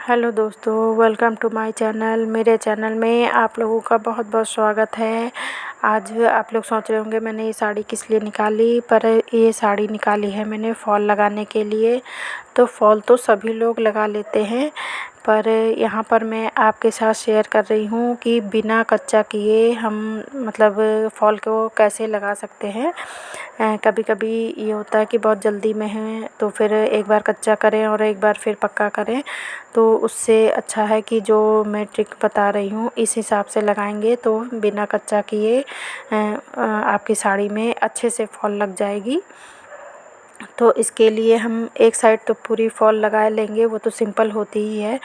Hello दोस्तों, welcome to my channel. मेरे channel में आप लोगों का बहुत बहुत स्वागत है। आज आप लोग सोच रहे होंगे मैंने ये साड़ी किस लिए निकाली, पर ये साड़ी निकाली है मैंने फ़ॉल लगाने के लिए। तो फ़ॉल तो सभी लोग लगा लेते हैं, पर यहाँ पर मैं आपके साथ शेयर कर रही हूँ कि बिना कच्चा किए हम मतलब फ़ॉल को कैसे लगा सकते हैं। कभी कभी ये होता है कि बहुत जल्दी में है तो फिर एक बार कच्चा करें और एक बार फिर पक्का करें, तो उससे अच्छा है कि जो मैं ट्रिक बता रही हूँ इस हिसाब से लगाएंगे तो बिना कच्चा किए आपकी साड़ी में अच्छे से फ़ॉल लग जाएगी। तो इसके लिए हम एक साइड तो पूरी फ़ॉल लगा लेंगे, वो तो सिंपल होती ही है।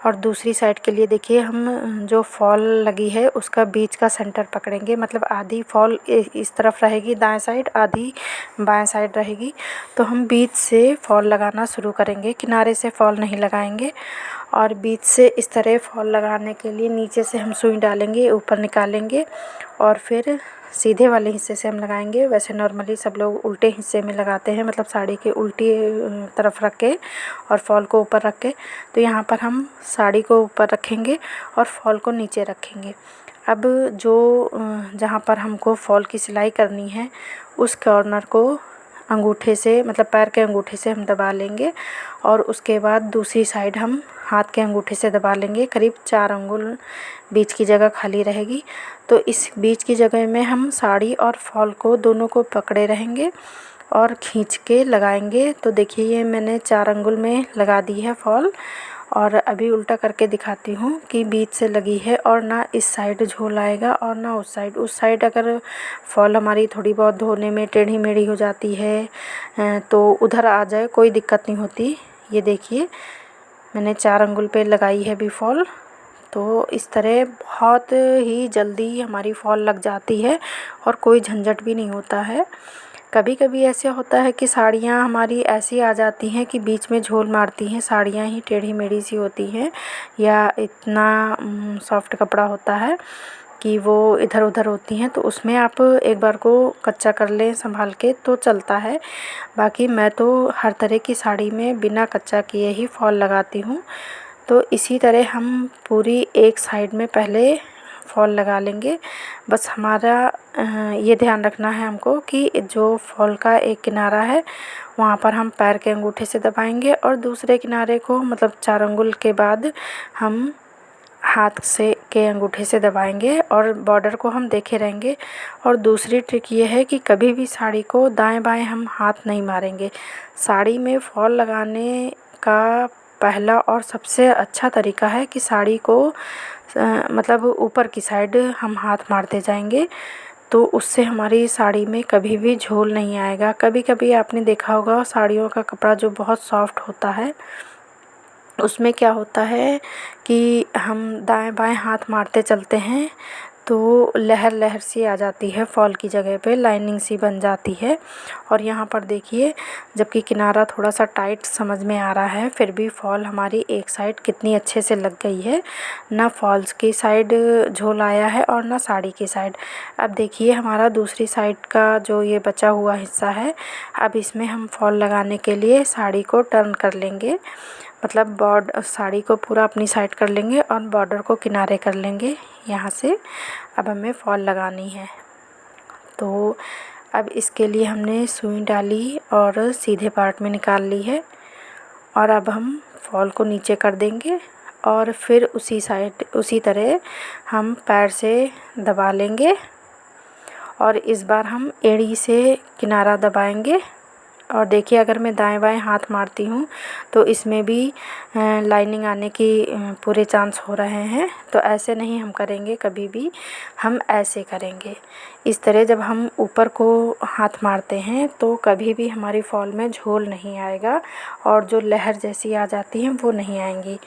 और दूसरी साइड के लिए देखिए, हम जो फ़ॉल लगी है उसका बीच का सेंटर पकड़ेंगे, मतलब आधी फ़ॉल इस तरफ रहेगी दाएं साइड, आधी बाएं साइड रहेगी। तो हम बीच से फ़ॉल लगाना शुरू करेंगे, किनारे से फ़ॉल नहीं लगाएंगे। और बीच से इस तरह फ़ॉल लगाने के लिए नीचे से हम सुई डालेंगे, ऊपर निकालेंगे और फिर सीधे वाले हिस्से से हम लगाएंगे। वैसे नॉर्मली सब लोग उल्टे हिस्से में लगाते हैं, मतलब साड़ी के उल्टी तरफ रख के और फ़ॉल को ऊपर रख के। तो यहाँ पर हम साड़ी को ऊपर रखेंगे और फ़ॉल को नीचे रखेंगे। अब जो जहाँ पर हमको फ़ॉल की सिलाई करनी है उस कॉर्नर को अंगूठे से, मतलब पैर के अंगूठे से हम दबा लेंगे और उसके बाद दूसरी साइड हम हाथ के अंगूठे से दबा लेंगे। करीब 4 अंगुल बीच की जगह खाली रहेगी। तो इस बीच की जगह में हम साड़ी और फ़ॉल को दोनों को पकड़े रहेंगे और खींच के लगाएंगे। तो देखिए, ये मैंने 4 अंगुल में लगा दी है फ़ॉल। और अभी उल्टा करके दिखाती हूँ कि बीच से लगी है और ना इस साइड झोल आएगा और ना उस साइड। उस साइड अगर फ़ॉल हमारी थोड़ी बहुत धोने में टेढ़ी मेढ़ी हो जाती है तो उधर आ जाए, कोई दिक्कत नहीं होती। ये देखिए, मैंने 4 अंगुल पे लगाई है अभी फ़ॉल। तो इस तरह बहुत ही जल्दी हमारी फ़ॉल लग जाती है और कोई झंझट भी नहीं होता है। कभी कभी ऐसे होता है कि साड़ियाँ हमारी ऐसी आ जाती हैं कि बीच में झोल मारती हैं, साड़ियाँ ही टेढ़ी मेढ़ी सी होती हैं, या इतना सॉफ्ट कपड़ा होता है कि वो इधर उधर होती हैं। तो उसमें आप एक बार को कच्चा कर लें संभाल के तो चलता है। बाकी मैं तो हर तरह की साड़ी में बिना कच्चा किए ही फ़ॉल लगाती हूँ। तो इसी तरह हम पूरी एक साइड में पहले फ़ॉल लगा लेंगे। बस हमारा ये ध्यान रखना है हमको कि जो फ़ॉल का एक किनारा है वहाँ पर हम पैर के अंगूठे से दबाएंगे और दूसरे किनारे को, मतलब 4 अंगुल के बाद हम हाथ से के अंगूठे से दबाएंगे और बॉर्डर को हम देखे रहेंगे। और दूसरी ट्रिक ये है कि कभी भी साड़ी को दाएं बाएं हम हाथ नहीं मारेंगे। साड़ी में फ़ॉल लगाने का पहला और सबसे अच्छा तरीका है कि साड़ी को मतलब ऊपर की साइड हम हाथ मारते जाएंगे, तो उससे हमारी साड़ी में कभी भी झोल नहीं आएगा। कभी कभी आपने देखा होगा साड़ियों का कपड़ा जो बहुत सॉफ्ट होता है उसमें क्या होता है कि हम दाएं बाएं हाथ मारते चलते हैं तो लहर लहर सी आ जाती है, फ़ॉल की जगह पे लाइनिंग सी बन जाती है। और यहाँ पर देखिए, जबकि किनारा थोड़ा सा टाइट समझ में आ रहा है फिर भी फ़ॉल हमारी एक साइड कितनी अच्छे से लग गई है। ना फ़ॉल्स की साइड झोल आया है और ना साड़ी की साइड। अब देखिए, हमारा दूसरी साइड का जो ये बचा हुआ हिस्सा है, अब इसमें हम फ़ॉल लगाने के लिए साड़ी को टर्न कर लेंगे, मतलब साड़ी को पूरा अपनी साइड कर लेंगे और बॉर्डर को किनारे कर लेंगे यहाँ से। अब हमें फ़ॉल लगानी है। तो अब इसके लिए हमने सुई डाली और सीधे पार्ट में निकाल ली है। और अब हम फ़ॉल को नीचे कर देंगे और फिर उसी तरह हम पैर से दबा लेंगे और इस बार हम एड़ी से किनारा दबाएंगे। और देखिए, अगर मैं दाएं बाएं हाथ मारती हूँ तो इसमें भी लाइनिंग आने की पूरे चांस हो रहे हैं। तो ऐसे नहीं हम करेंगे, कभी भी हम ऐसे करेंगे। इस तरह जब हम ऊपर को हाथ मारते हैं तो कभी भी हमारी फ़ॉल में झोल नहीं आएगा और जो लहर जैसी आ जाती हैं वो नहीं आएंगी।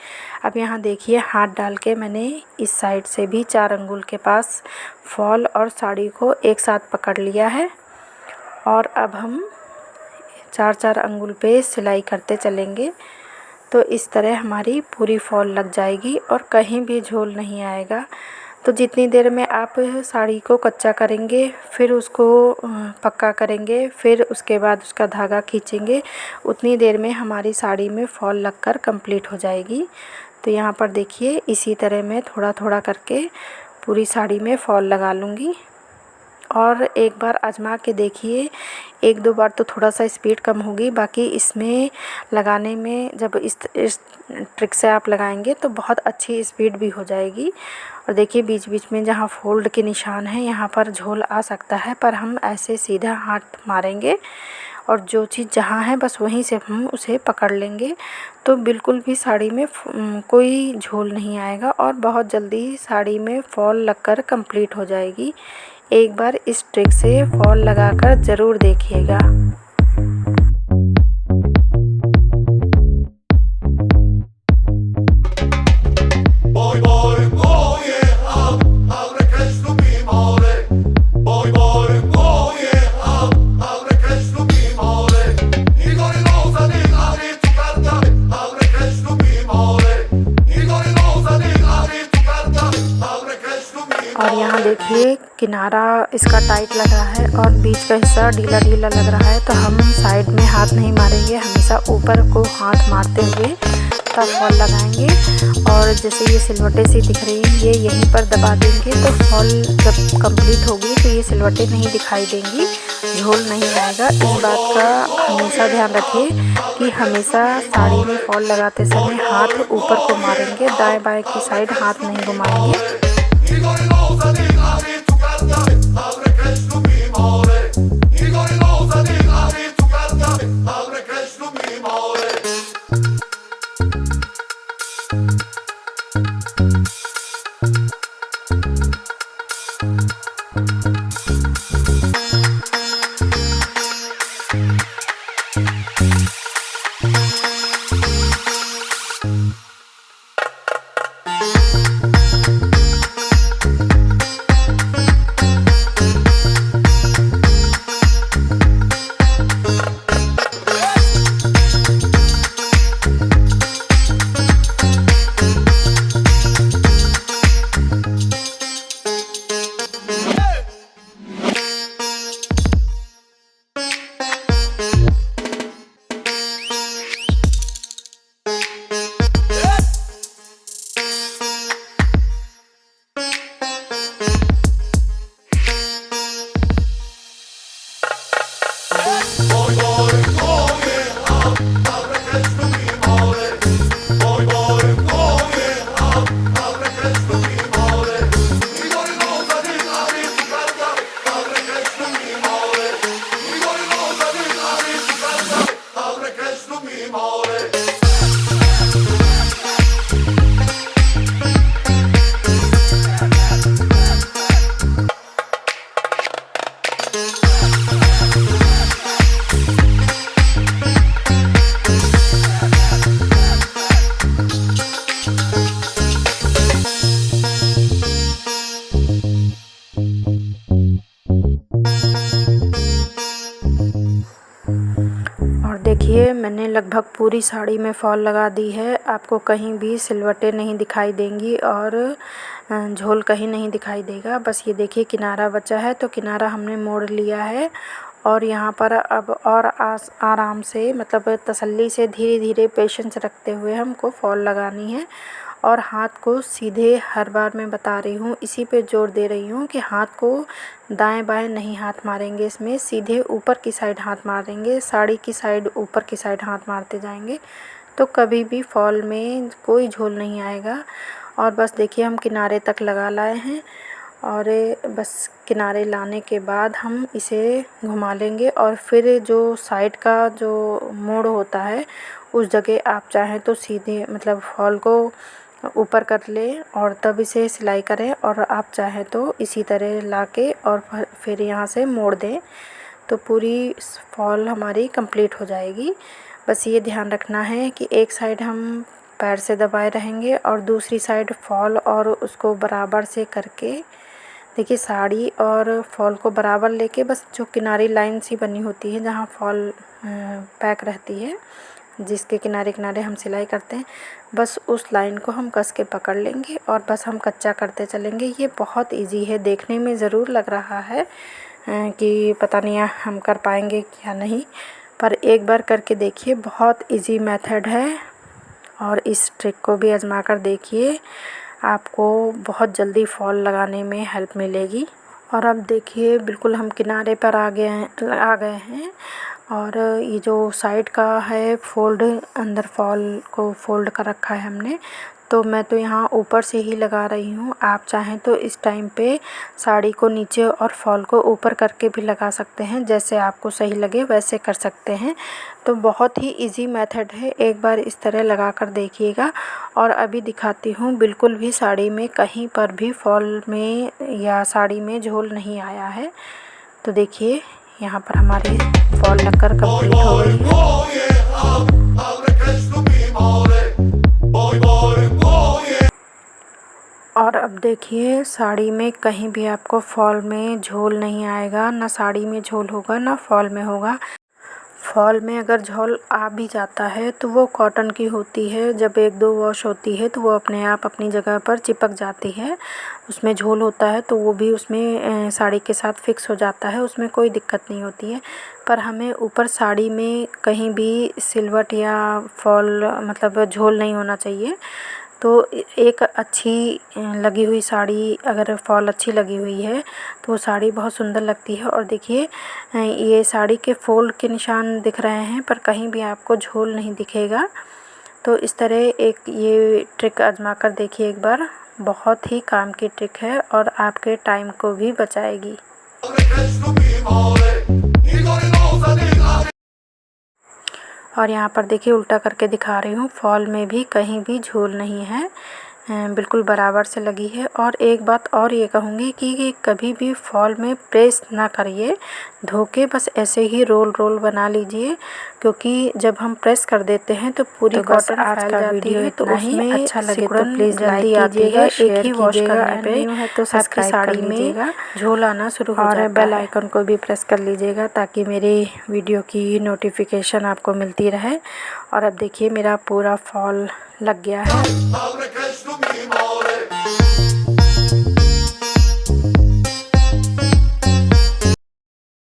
अब यहाँ देखिए, हाथ डाल के मैंने इस साइड से भी 4 अंगुल के पास फ़ॉल और साड़ी को एक साथ पकड़ लिया है। और अब हम 4-4 अंगुल पे सिलाई करते चलेंगे। तो इस तरह हमारी पूरी फ़ॉल लग जाएगी और कहीं भी झोल नहीं आएगा। तो जितनी देर में आप साड़ी को कच्चा करेंगे, फिर उसको पक्का करेंगे, फिर उसके बाद उसका धागा खींचेंगे, उतनी देर में हमारी साड़ी में फॉल लगकर कंप्लीट हो जाएगी। तो यहाँ पर देखिए इसी तरह मैं थोड़ा थोड़ा करके पूरी साड़ी में फॉल लगा लूँगी। और एक बार आजमा के देखिए, 1-2 बार तो थोड़ा सा स्पीड कम होगी, बाकी इसमें लगाने में जब इस ट्रिक से आप लगाएंगे तो बहुत अच्छी स्पीड भी हो जाएगी। और देखिए बीच बीच में जहाँ फोल्ड के निशान हैं यहाँ पर झोल आ सकता है, पर हम ऐसे सीधा हाथ मारेंगे और जो चीज़ जहाँ है बस वहीं से हम उसे पकड़ लेंगे, तो बिल्कुल भी साड़ी में कोई झोल नहीं आएगा और बहुत जल्दी साड़ी में फॉल लगकर कंप्लीट हो जाएगी। एक बार इस ट्रिक से फॉल लगाकर ज़रूर देखिएगा। और यहाँ देखिए किनारा इसका टाइट लग रहा है और बीच का हिस्सा ढीला ढीला लग रहा है, तो हम साइड में हाथ नहीं मारेंगे, हमेशा ऊपर को हाथ मारते हुए तब फॉल लगाएंगे। और जैसे ये सिलवटें सी दिख रही हैं, ये यहीं पर दबा देंगे तो फॉल जब कंप्लीट होगी तो ये सिलवटें नहीं दिखाई देंगी, झोल नहीं आएगा। इस बात का हमेशा ध्यान रखिए कि हमेशा साड़ी में फॉल लगाते समय हाथ ऊपर को मारेंगे, दाएं बाएं की साइड हाथ नहीं घुमाएंगे। देखिए मैंने लगभग पूरी साड़ी में फॉल लगा दी है, आपको कहीं भी सिलवटें नहीं दिखाई देंगी और झोल कहीं नहीं दिखाई देगा। बस ये देखिए किनारा बचा है, तो किनारा हमने मोड़ लिया है और यहाँ पर अब और आराम से मतलब तसल्ली से धीरे धीरे पेशेंस रखते हुए हमको फॉल लगानी है। और हाथ को सीधे, हर बार मैं बता रही हूँ, इसी पे जोर दे रही हूँ कि हाथ को दाएं बाएं नहीं हाथ मारेंगे, इसमें सीधे ऊपर की साइड हाथ मारेंगे, साड़ी की साइड ऊपर की साइड हाथ मारते जाएंगे, तो कभी भी फॉल में कोई झोल नहीं आएगा। और बस देखिए हम किनारे तक लगा लाए हैं और बस किनारे लाने के बाद हम इसे घुमा लेंगे और फिर जो साइड का जो मोड़ होता है उस जगह आप चाहें तो सीधे मतलब फॉल को ऊपर कर लें और तब इसे सिलाई करें, और आप चाहें तो इसी तरह लाके और फिर यहाँ से मोड़ दें, तो पूरी फॉल हमारी कंप्लीट हो जाएगी। बस ये ध्यान रखना है कि एक साइड हम पैर से दबाए रहेंगे और दूसरी साइड फॉल और उसको बराबर से करके, देखिए साड़ी और फॉल को बराबर लेके बस जो किनारी लाइन सी बनी होती है जहाँ फॉल पैक रहती है, जिसके किनारे किनारे हम सिलाई करते हैं, बस उस लाइन को हम कस के पकड़ लेंगे और बस हम कच्चा करते चलेंगे। ये बहुत इजी है, देखने में ज़रूर लग रहा है कि पता नहीं हम कर पाएंगे क्या नहीं, पर एक बार करके देखिए, बहुत इजी मेथड है। और इस ट्रिक को भी आजमा कर देखिए, आपको बहुत जल्दी फॉल लगाने में हेल्प मिलेगी। और अब देखिए बिल्कुल हम किनारे पर आ गए हैं और ये जो साइड का है फोल्ड, अंदर फॉल को फोल्ड कर रखा है हमने, तो मैं तो यहाँ ऊपर से ही लगा रही हूँ। आप चाहें तो इस टाइम पे साड़ी को नीचे और फॉल को ऊपर करके भी लगा सकते हैं, जैसे आपको सही लगे वैसे कर सकते हैं। तो बहुत ही इजी मेथड है, एक बार इस तरह लगा कर देखिएगा। और अभी दिखाती हूँ, बिल्कुल भी साड़ी में कहीं पर भी फॉल में या साड़ी में झोल नहीं आया है। तो देखिए यहाँ पर हमारी फॉल लगकर कंप्लीट हो गई है। और अब देखिए साड़ी में कहीं भी आपको फॉल में झोल नहीं आएगा, ना साड़ी में झोल होगा ना फॉल में होगा। फॉल में अगर झोल आ भी जाता है तो वो कॉटन की होती है, जब 1-2 वॉश होती है तो वो अपने आप अपनी जगह पर चिपक जाती है। उसमें झोल होता है तो वो भी उसमें साड़ी के साथ फिक्स हो जाता है, उसमें कोई दिक्कत नहीं होती है। पर हमें ऊपर साड़ी में कहीं भी सिलवट या फॉल मतलब झोल नहीं होना चाहिए। तो एक अच्छी लगी हुई साड़ी, अगर फॉल अच्छी लगी हुई है तो वो साड़ी बहुत सुंदर लगती है। और देखिए ये साड़ी के फोल्ड के निशान दिख रहे हैं, पर कहीं भी आपको झोल नहीं दिखेगा। तो इस तरह एक ये ट्रिक आजमा कर देखिए एक बार, बहुत ही काम की ट्रिक है और आपके टाइम को भी बचाएगी। और यहाँ पर देखिए उल्टा करके दिखा रही हूँ, फॉल में भी कहीं भी झोल नहीं है, बिल्कुल बराबर से लगी है। और एक बात और ये कहूँगी कि कभी भी फॉल में प्रेस ना करिए, धोके बस ऐसे ही रोल रोल बना लीजिए, क्योंकि जब हम प्रेस कर देते हैं तो पूरी कॉटन फैल जाती है। तो उसमें अच्छा लगे तो प्लीज़ जल्दी कीजिएगा, एक ही वॉश करने पे तो आपकी साड़ी में झोल आना शुरू हो जाता है। और बेल आइकन को भी प्रेस कर लीजिएगा ताकि मेरी वीडियो की नोटिफिकेशन आपको मिलती रहे। और अब देखिए मेरा पूरा फॉल लग गया है।